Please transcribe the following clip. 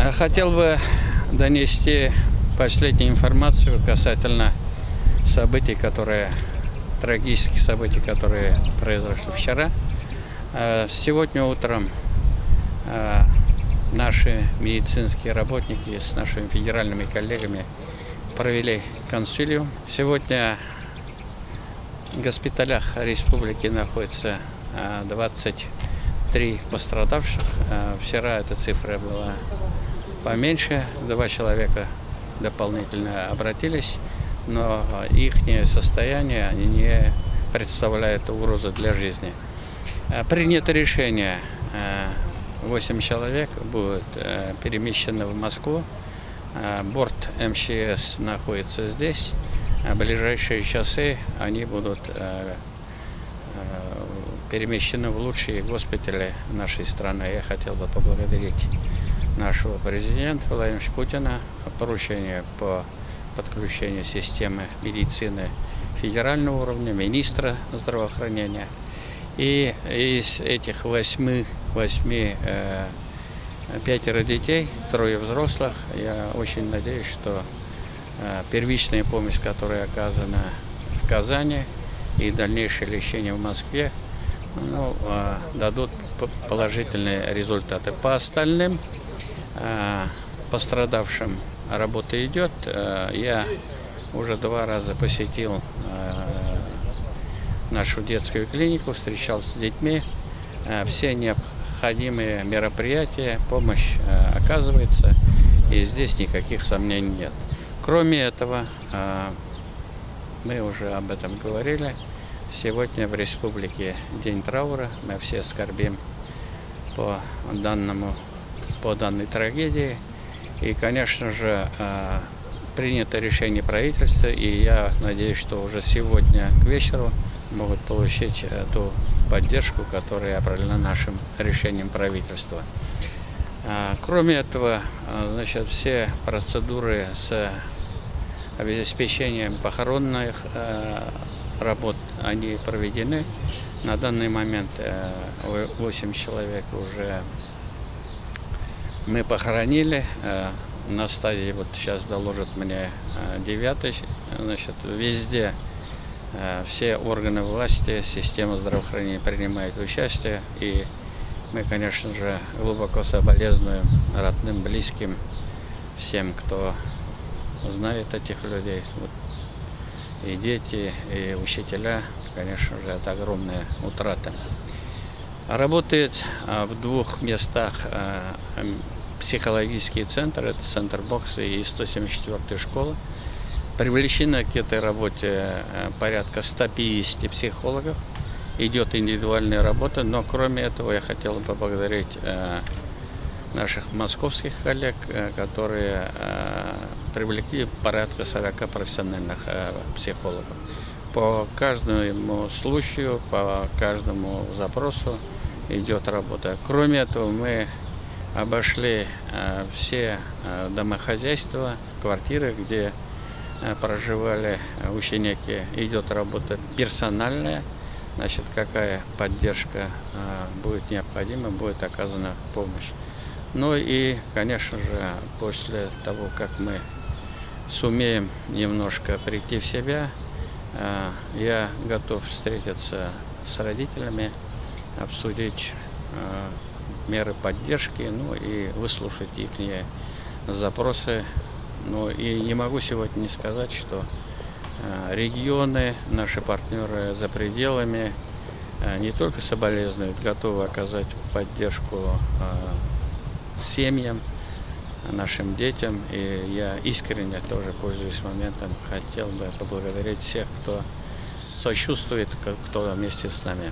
Хотел бы донести последнюю информацию касательно событий, трагических событий, которые произошли вчера. Сегодня утром наши медицинские работники с нашими федеральными коллегами провели консилиум. Сегодня в госпиталях республики находится 23 пострадавших. Вчера эта цифра была поменьше, 2 человека дополнительно обратились, но их состояние не представляет угрозы для жизни. Принято решение, 8 человек будут перемещены в Москву. Борт МЧС находится здесь. В ближайшие часы они будут перемещены в лучшие госпитали нашей страны. Я хотел бы поблагодарить нашего президента Владимира Путина поручение по подключению системы медицины федерального уровня, министра здравоохранения. И из этих 5 детей, 3 взрослых. Я очень надеюсь, что первичная помощь, которая оказана в Казани, и дальнейшее лечение в Москве дадут положительные результаты. По остальным пострадавшим работа идет. Я уже 2 раза посетил нашу детскую клинику, встречался с детьми. Все необходимые мероприятия, помощь оказывается, и здесь никаких сомнений нет. Кроме этого, мы уже об этом говорили, сегодня в республике день траура, мы все скорбим по данной трагедии. И, конечно же, принято решение правительства, и я надеюсь, что уже сегодня к вечеру могут получить ту поддержку, которая определена нашим решением правительства. Кроме этого, все процедуры с обеспечением похоронных работ, они проведены. На данный момент 8 человек уже мы похоронили. На стадии, сейчас доложат мне 9-й, везде все органы власти, система здравоохранения принимает участие, и мы, конечно же, глубоко соболезнуем родным, близким, всем, кто знает этих людей, и дети, и учителя, конечно же, это огромная утрата. Работает в 2 местах психологический центр, это центр бокса и 174-я школа. Привлечено к этой работе порядка 150 психологов. Идет индивидуальная работа, но кроме этого я хотел бы поблагодарить наших московских коллег, которые привлекли порядка 40 профессиональных психологов. По каждому случаю, по каждому запросу идет работа. Кроме этого, мы обошли все домохозяйства, квартиры, где проживали ученики. Идет работа персональная. Какая поддержка будет необходима, будет оказана помощь. Ну и, конечно же, после того, как мы сумеем немножко прийти в себя, я готов встретиться с родителями, обсудить меры поддержки, и выслушать их запросы. И не могу сегодня не сказать, что регионы, наши партнеры за пределами не только соболезнуют, готовы оказать поддержку семьям, нашим детям. И я искренне тоже, пользуясь моментом, хотел бы поблагодарить всех, кто сочувствует, кто вместе с нами.